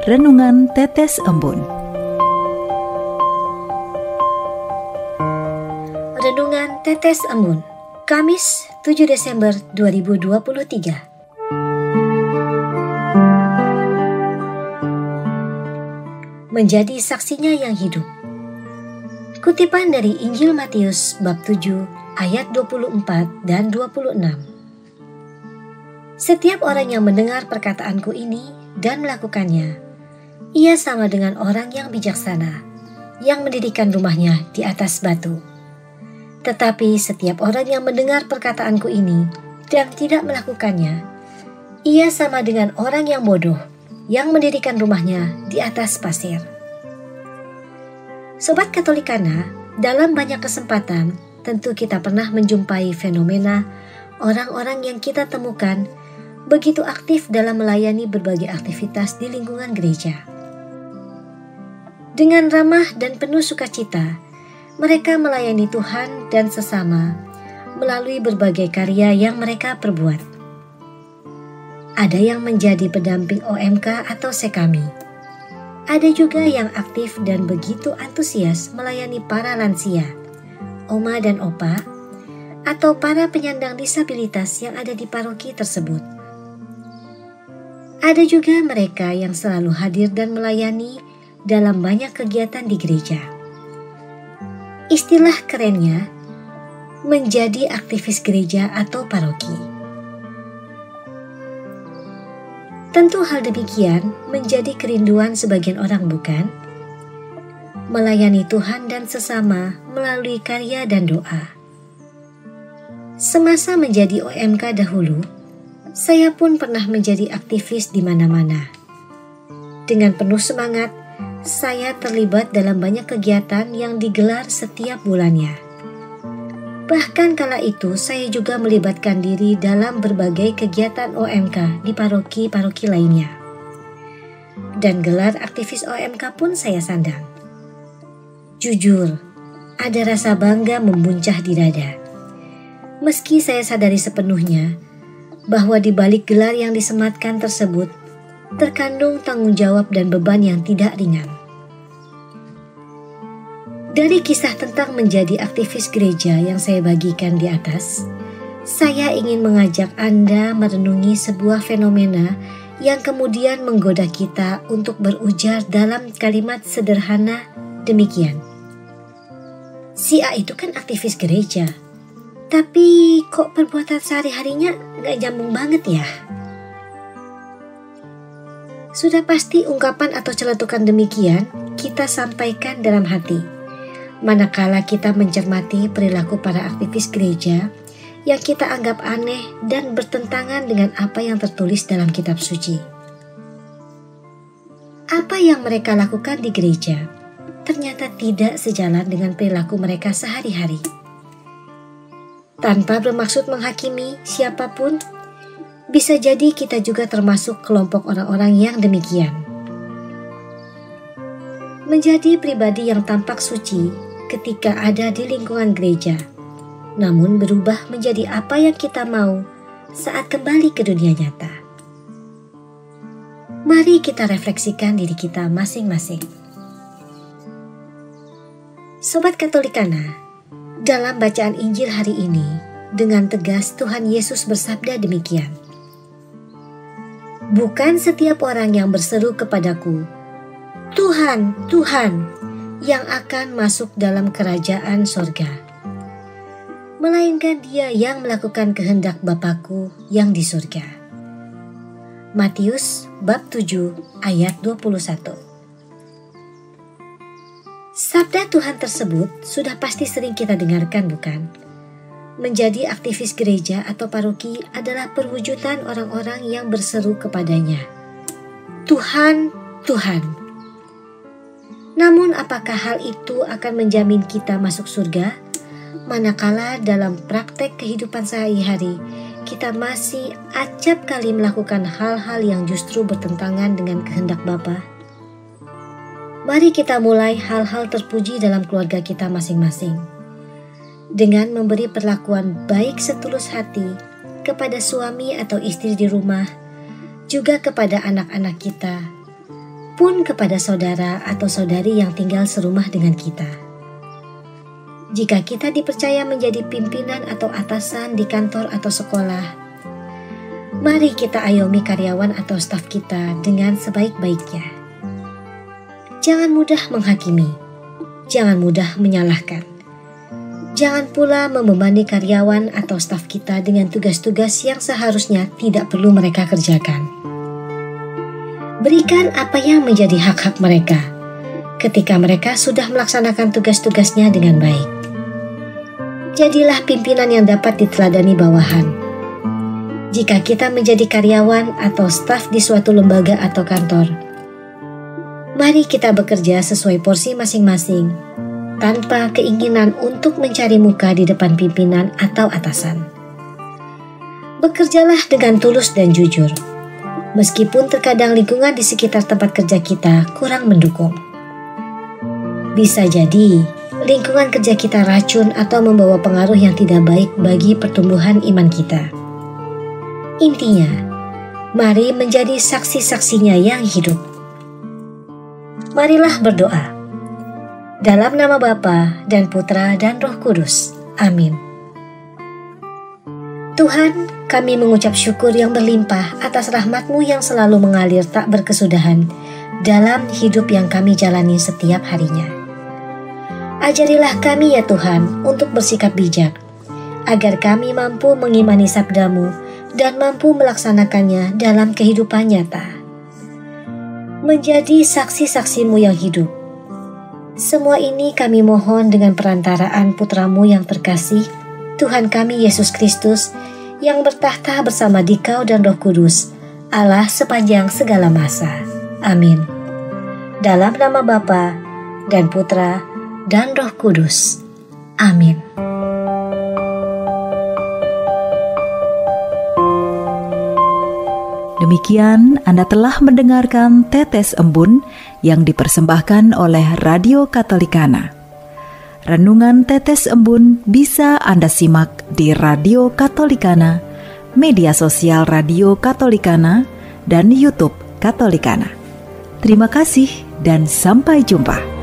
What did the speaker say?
Renungan Tetes Embun. Renungan Tetes Embun, Kamis 7 Desember 2023. Menjadi saksinya yang hidup. Kutipan dari Injil Matius bab 7 ayat 24 dan 26. Setiap orang yang mendengar perkataanku ini dan melakukannya, ia sama dengan orang yang bijaksana yang mendirikan rumahnya di atas batu. Tetapi setiap orang yang mendengar perkataanku ini dan tidak melakukannya, ia sama dengan orang yang bodoh yang mendirikan rumahnya di atas pasir. Sobat Katolikana, dalam banyak kesempatan tentu kita pernah menjumpai fenomena orang-orang yang kita temukan begitu aktif dalam melayani berbagai aktivitas di lingkungan gereja. Dengan ramah dan penuh sukacita, mereka melayani Tuhan dan sesama melalui berbagai karya yang mereka perbuat. Ada yang menjadi pendamping OMK atau Sekami. Ada juga yang aktif dan begitu antusias melayani para lansia, oma dan opa, atau para penyandang disabilitas yang ada di paroki tersebut. Ada juga mereka yang selalu hadir dan melayani dalam banyak kegiatan di gereja. Istilah kerennya, menjadi aktivis gereja atau paroki. Tentu hal demikian menjadi kerinduan sebagian orang, bukan? Melayani Tuhan dan sesama melalui karya dan doa. Semasa menjadi OMK dahulu, saya pun pernah menjadi aktivis di mana-mana. Dengan penuh semangat, saya terlibat dalam banyak kegiatan yang digelar setiap bulannya. Bahkan kala itu saya juga melibatkan diri dalam berbagai kegiatan OMK di paroki-paroki lainnya. Dan gelar aktivis OMK pun saya sandang. Jujur, ada rasa bangga membuncah di dada. Meski saya sadari sepenuhnya bahwa di balik gelar yang disematkan tersebut terkandung tanggung jawab dan beban yang tidak ringan. Dari kisah tentang menjadi aktivis gereja yang saya bagikan di atas, saya ingin mengajak Anda merenungi sebuah fenomena yang kemudian menggoda kita untuk berujar dalam kalimat sederhana demikian. Si A itu kan aktivis gereja, tapi kok perbuatan sehari-harinya gak nyambung banget ya? Sudah pasti ungkapan atau celetukan demikian kita sampaikan dalam hati. Manakala kita mencermati perilaku para aktivis gereja yang kita anggap aneh dan bertentangan dengan apa yang tertulis dalam kitab suci. Apa yang mereka lakukan di gereja ternyata tidak sejalan dengan perilaku mereka sehari-hari. Tanpa bermaksud menghakimi siapapun, bisa jadi kita juga termasuk kelompok orang-orang yang demikian. Menjadi pribadi yang tampak suci ketika ada di lingkungan gereja, namun berubah menjadi apa yang kita mau saat kembali ke dunia nyata. Mari kita refleksikan diri kita masing-masing. Sobat Katolikana, dalam bacaan Injil hari ini, dengan tegas Tuhan Yesus bersabda demikian. Bukan setiap orang yang berseru kepadaku, Tuhan, Tuhan, yang akan masuk dalam kerajaan sorga, melainkan dia yang melakukan kehendak Bapa-Ku yang di surga. Matius bab 7 ayat 21. Sabda Tuhan tersebut sudah pasti sering kita dengarkan, bukan? Menjadi aktivis gereja atau paroki adalah perwujudan orang-orang yang berseru kepadanya, Tuhan, Tuhan. Namun apakah hal itu akan menjamin kita masuk surga? Manakala dalam praktek kehidupan sehari-hari kita masih acap kali melakukan hal-hal yang justru bertentangan dengan kehendak Bapa. Mari kita mulai hal-hal terpuji dalam keluarga kita masing-masing. Dengan memberi perlakuan baik setulus hati kepada suami atau istri di rumah, juga kepada anak-anak kita, maupun kepada saudara atau saudari yang tinggal serumah dengan kita. Jika kita dipercaya menjadi pimpinan atau atasan di kantor atau sekolah, mari kita ayomi karyawan atau staf kita dengan sebaik-baiknya. Jangan mudah menghakimi, jangan mudah menyalahkan. Jangan pula membebani karyawan atau staf kita dengan tugas-tugas yang seharusnya tidak perlu mereka kerjakan. Berikan apa yang menjadi hak-hak mereka ketika mereka sudah melaksanakan tugas-tugasnya dengan baik. Jadilah pimpinan yang dapat diteladani bawahan. Jika kita menjadi karyawan atau staf di suatu lembaga atau kantor, mari kita bekerja sesuai porsi masing-masing, tanpa keinginan untuk mencari muka di depan pimpinan atau atasan. Bekerjalah dengan tulus dan jujur, meskipun terkadang lingkungan di sekitar tempat kerja kita kurang mendukung. Bisa jadi lingkungan kerja kita racun atau membawa pengaruh yang tidak baik bagi pertumbuhan iman kita. Intinya, mari menjadi saksi-saksinya yang hidup. Marilah berdoa. Dalam nama Bapa dan Putra dan Roh Kudus. Amin. Tuhan, kami mengucap syukur yang berlimpah atas rahmat-Mu yang selalu mengalir tak berkesudahan dalam hidup yang kami jalani setiap harinya. Ajarilah kami ya Tuhan untuk bersikap bijak, agar kami mampu mengimani sabda-Mu dan mampu melaksanakannya dalam kehidupan nyata. Menjadi saksi-saksi-Mu yang hidup. Semua ini kami mohon dengan perantaraan Putra-Mu yang terkasih, Tuhan kami Yesus Kristus, yang bertahta bersama Dikau dan Roh Kudus, Allah sepanjang segala masa. Amin. Dalam nama Bapa dan Putra dan Roh Kudus. Amin. Demikian Anda telah mendengarkan Tetes Embun yang dipersembahkan oleh Radio Katolikana. Renungan Tetes Embun bisa Anda simak di Radio Katolikana, media sosial Radio Katolikana, dan YouTube Katolikana. Terima kasih dan sampai jumpa.